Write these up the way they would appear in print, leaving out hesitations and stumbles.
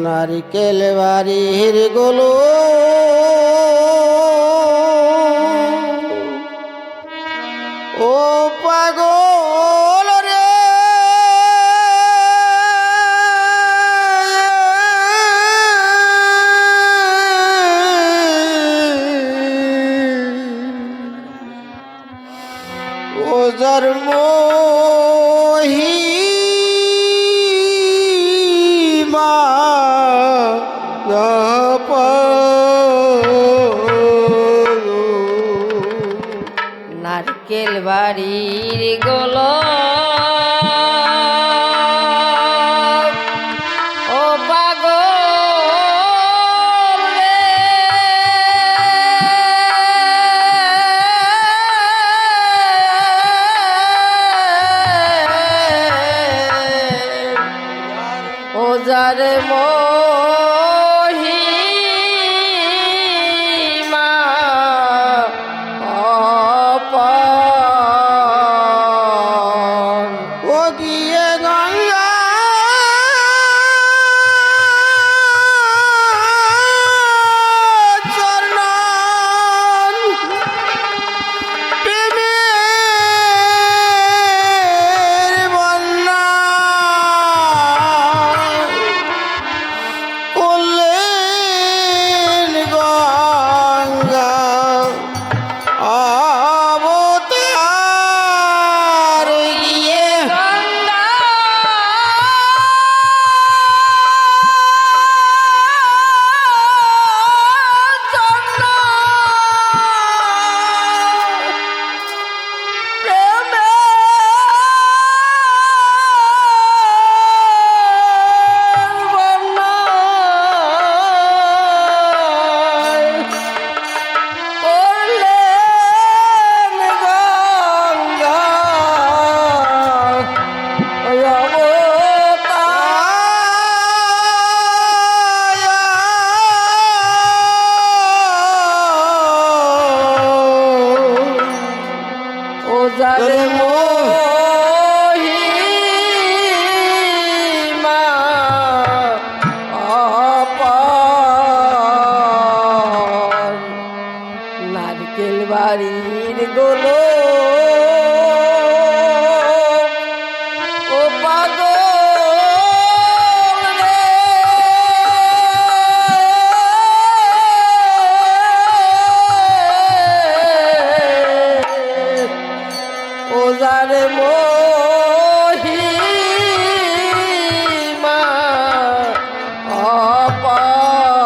নারিকেল বাড়ির গোলো ও পাগল রে ও জন্ম নারকেল বাড়ির গোলো ও পাগল রে ও যারে যারে মহিমা অপার নারকেল বাড়ির গোলো ও পাগল যারে মহিমা অপার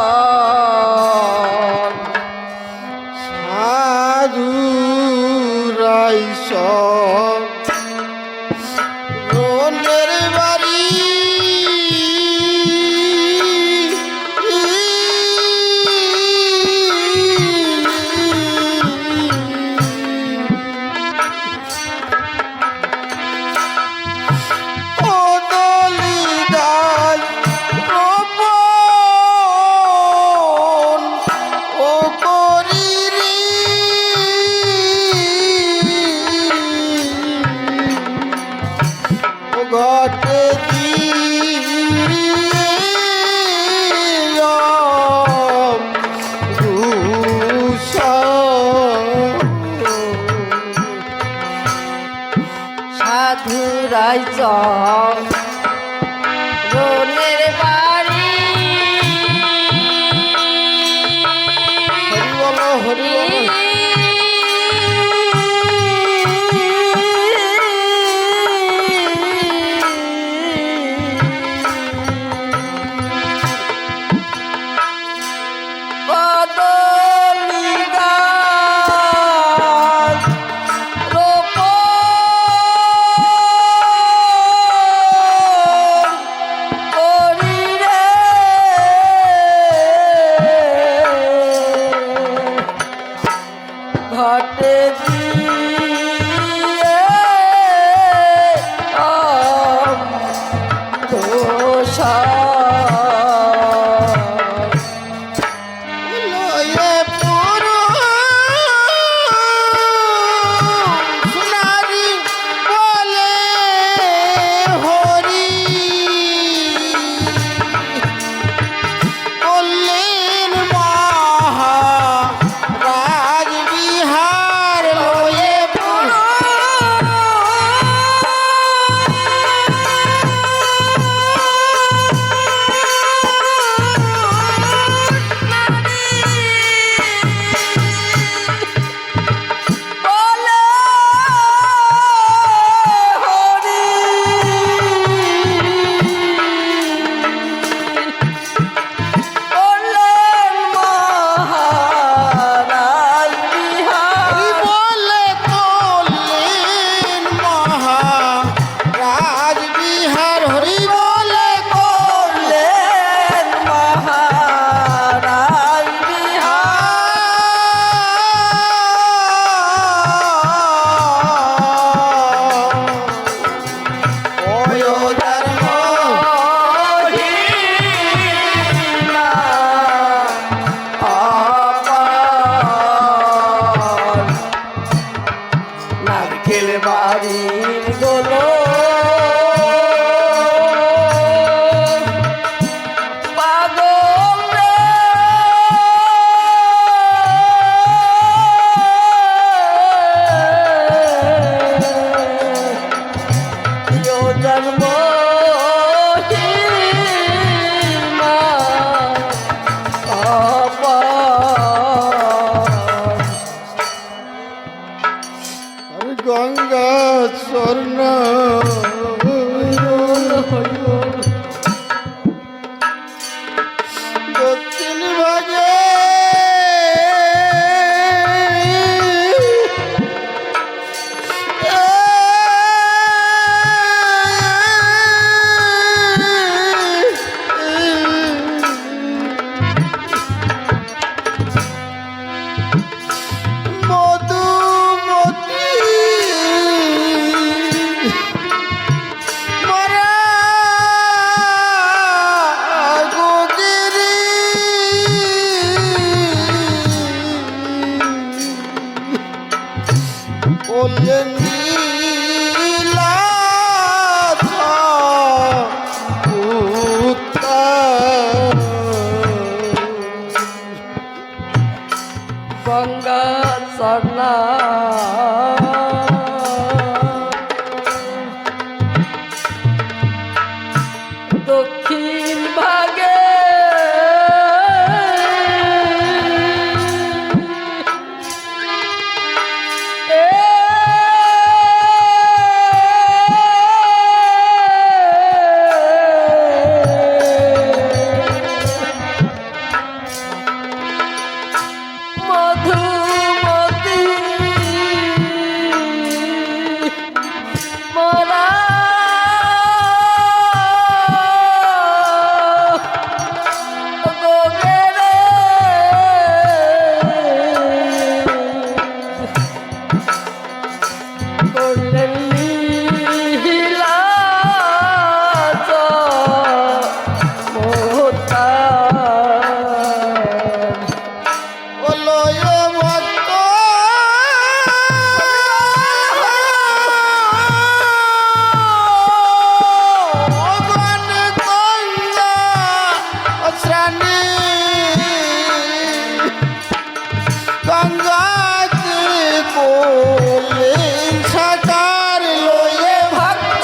সাধু রাইস রনের বাড়ি ঘটে সাধু রাইচ রনের বাড়ি হরি বল হরি বল মহিমা অপার। আর গঙ্গা স্বর্ণ দক্ষিণ ভাগে মধুমতি মরা গোগিরি বললেন নীলা গঙ্গা স্বর্ণা দক্ষিণ ভাগে মধুমতি মরা গোগেরে করলেন লীলা চমৎকার। লয় ভক্ত গণ গঙ্গা শ্রাণী গঙ্গাকে কোলে সাকার লয়ে ভক্ত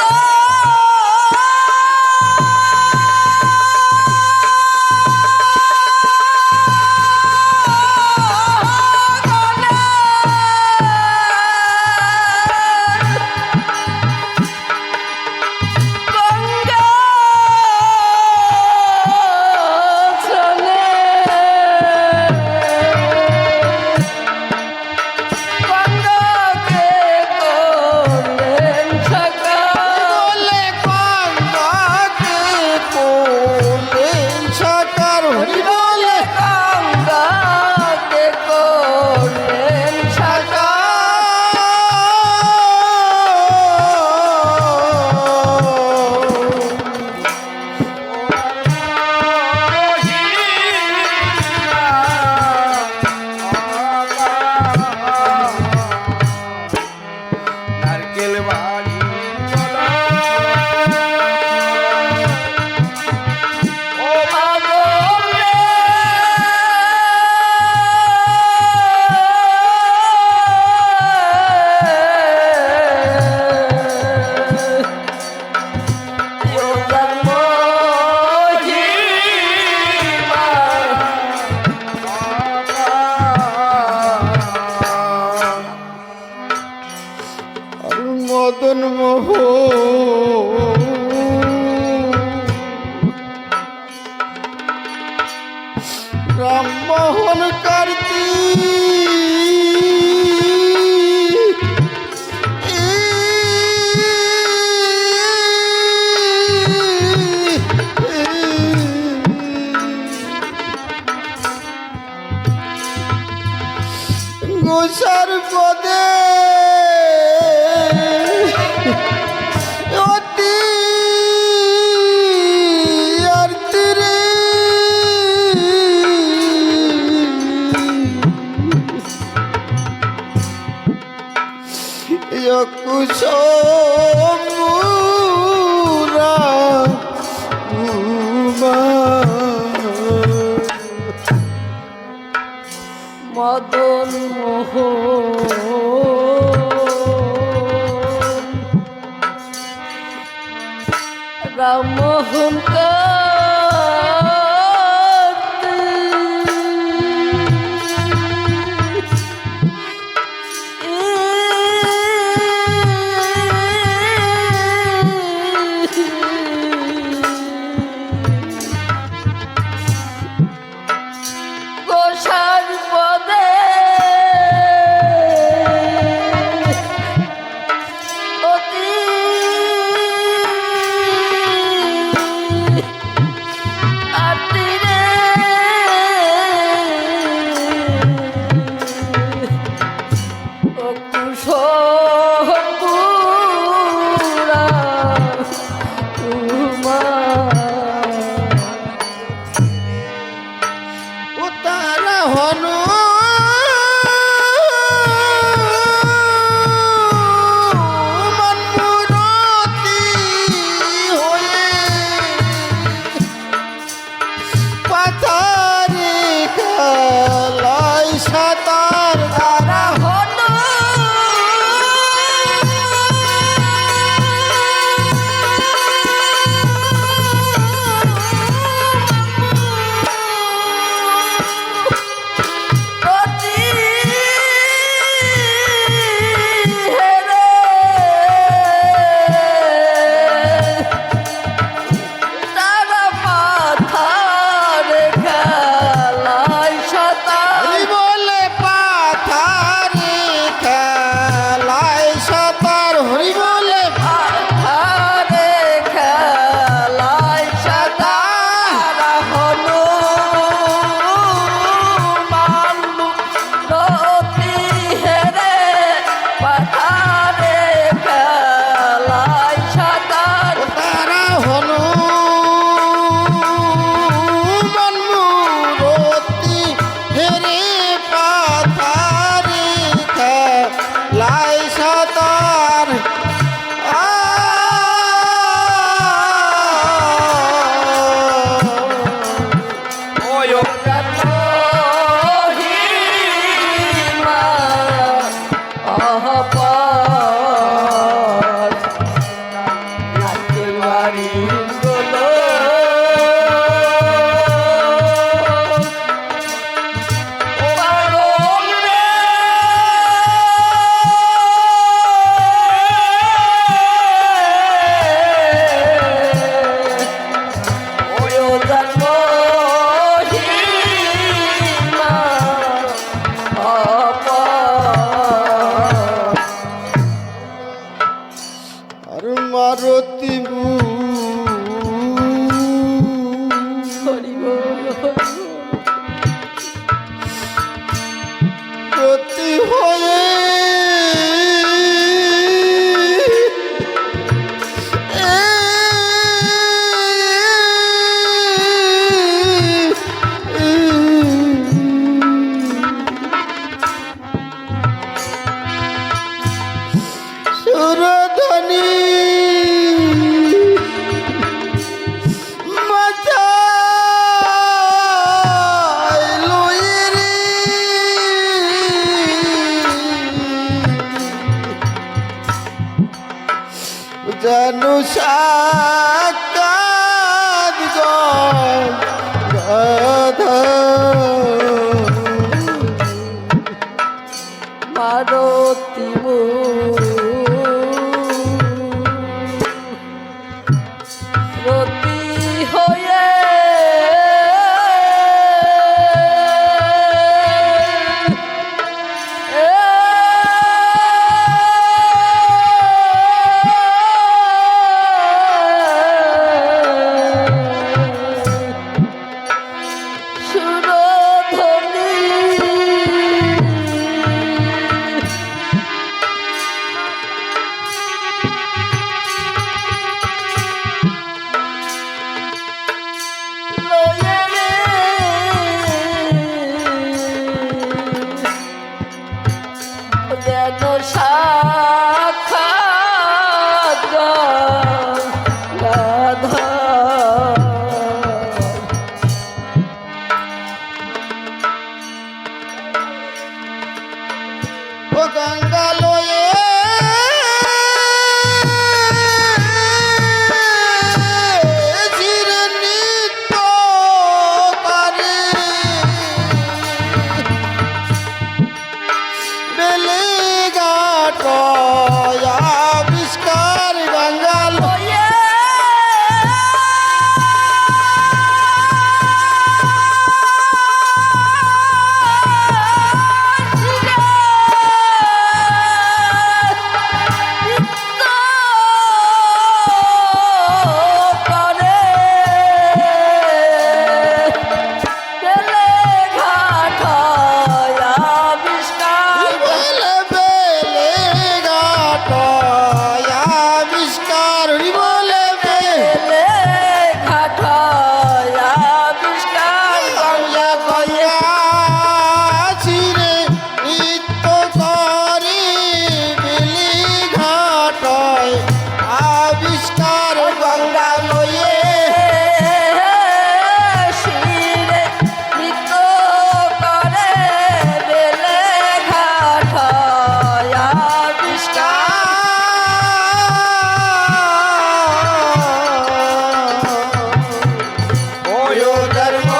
গঙ্গা চলে গঙ্গাকে করলেন সাকার। বলে গঙ্গাকে কোলে সাকার হরি বলে গঙ্গাকে করলেন সাকার। নারকেল বাড়ি ও পাগল রে ওদার মহিমা আর মদন মোহ রামমোহন কার্তি গোসার পদে অতি আর্তিরে কুসমুরা মদন মোহন রামমোহন গোসার পদে অতি আতিরে ও কুশপুরা ও তারা হনু মনমুরতি হয়ে পাথারে খেলায় সাঁতার তারা হলো অতি হেরে তারা পাথারে খেলায় সাঁতার হরি বলে পাথারে খেলায় সাঁতার হরি বলে পাথারে খেলায় সাঁতার হলো মাল্লু রতি হেরে পাথারে খেলায় সাঁতার তারা হনু মনমুরতি হেরে পাথারে খেলায় সাঁতার মহিমা অহপার নাচের বাড়ি গুলো পাগল রে ওই জন্ম মহিমা অপার আর মারতি হরি বল প্রতি হয়ে সুরধনী মাথায় লইরে জানু সাকাত গাধা মারতি রতি হয়ে সুরধ আবিষ্কার বলে এলে ঘাটায় আবিষ্কার গঙ্গা গঙ্গা ছিড়ে নৃত্য করি বিলি ঘাটায় আবিষ্কার গঙ্গা লয়ে শিরে নৃত্য করে বেলে ঘাটায় আবিষ্কার ধর্ম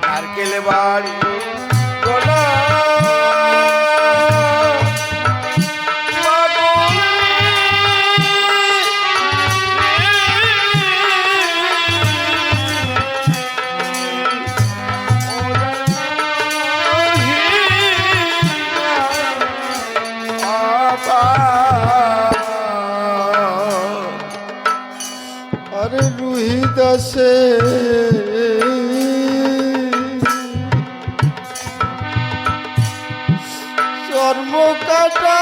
নারকেল বাড়ি গোলা আরে রুহি দাসে চর্ম কাটা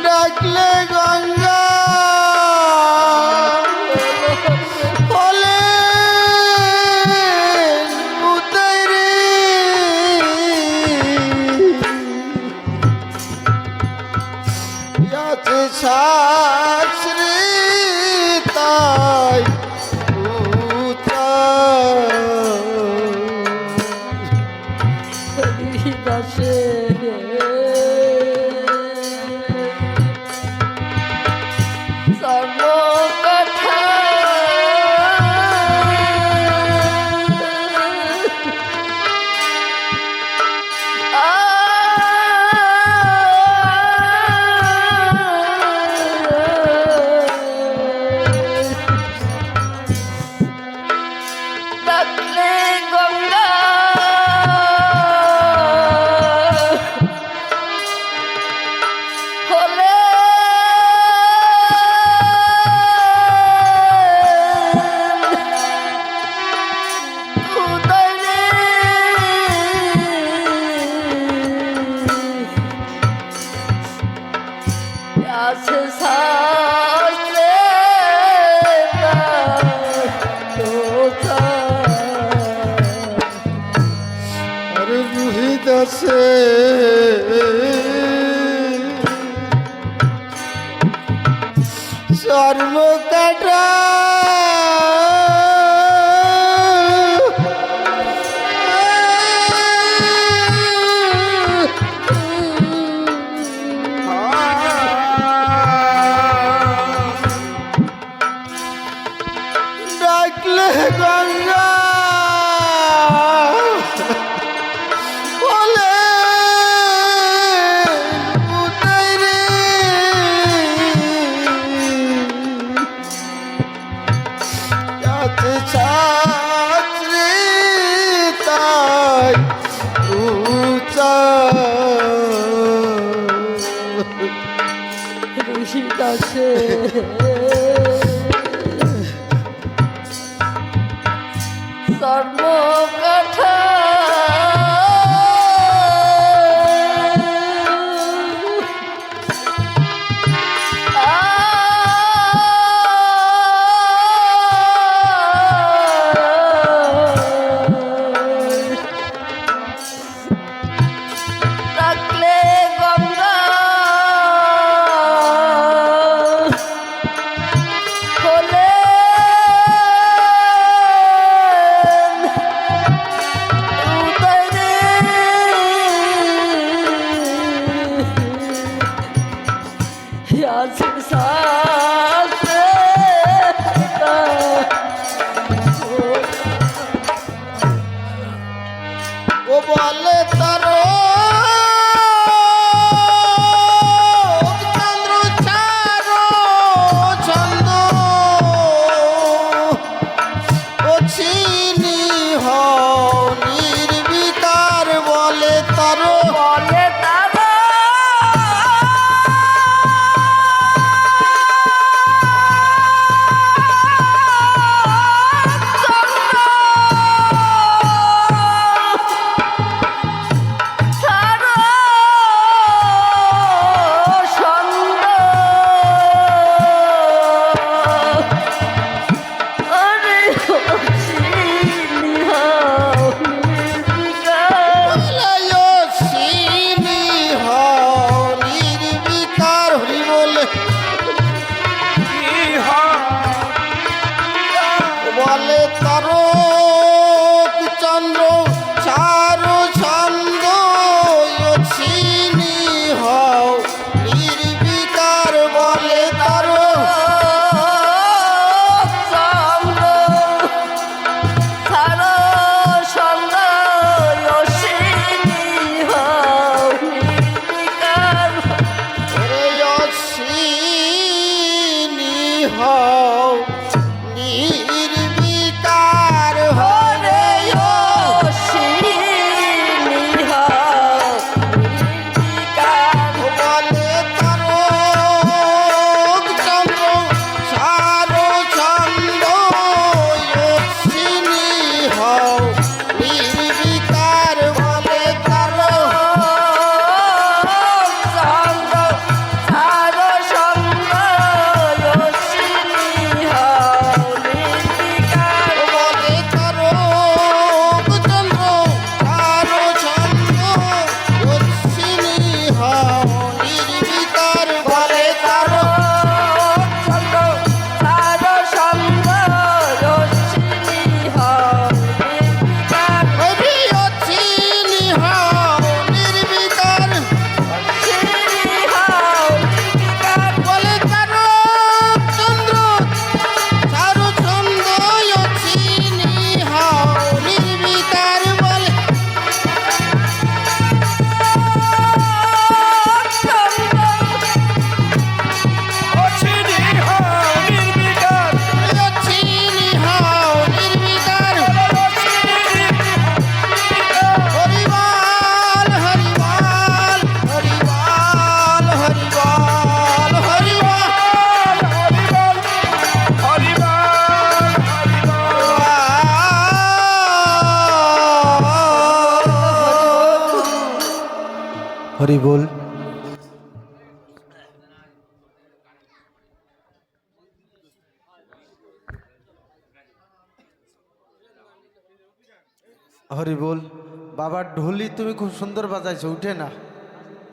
ডাকলে গঙ্গা হলে উদয়রে আছে শাস্ত্রী তাই দাসে সর্ব কথা ডাকলে গঙ্গা হলে উদয়রে আছে শাস্ত্রে আরে রুহি দাসে চর্ম কাটা ডাকলে গঙ্গা বলে উদয়রে আছে ছাত্রী তাই উচা ঋষি দাসে সর্ব কথা ডাকলে গঙ্গা হলে উদয়রে আছে শাস্ত্রে ও বলে তার চন্দ্র চারো ছন্দ ও চিনি হনি হরি বল। হরি বল। বাবার ঢোলি তুমি খুব সুন্দর বাজাইছো, উঠে না।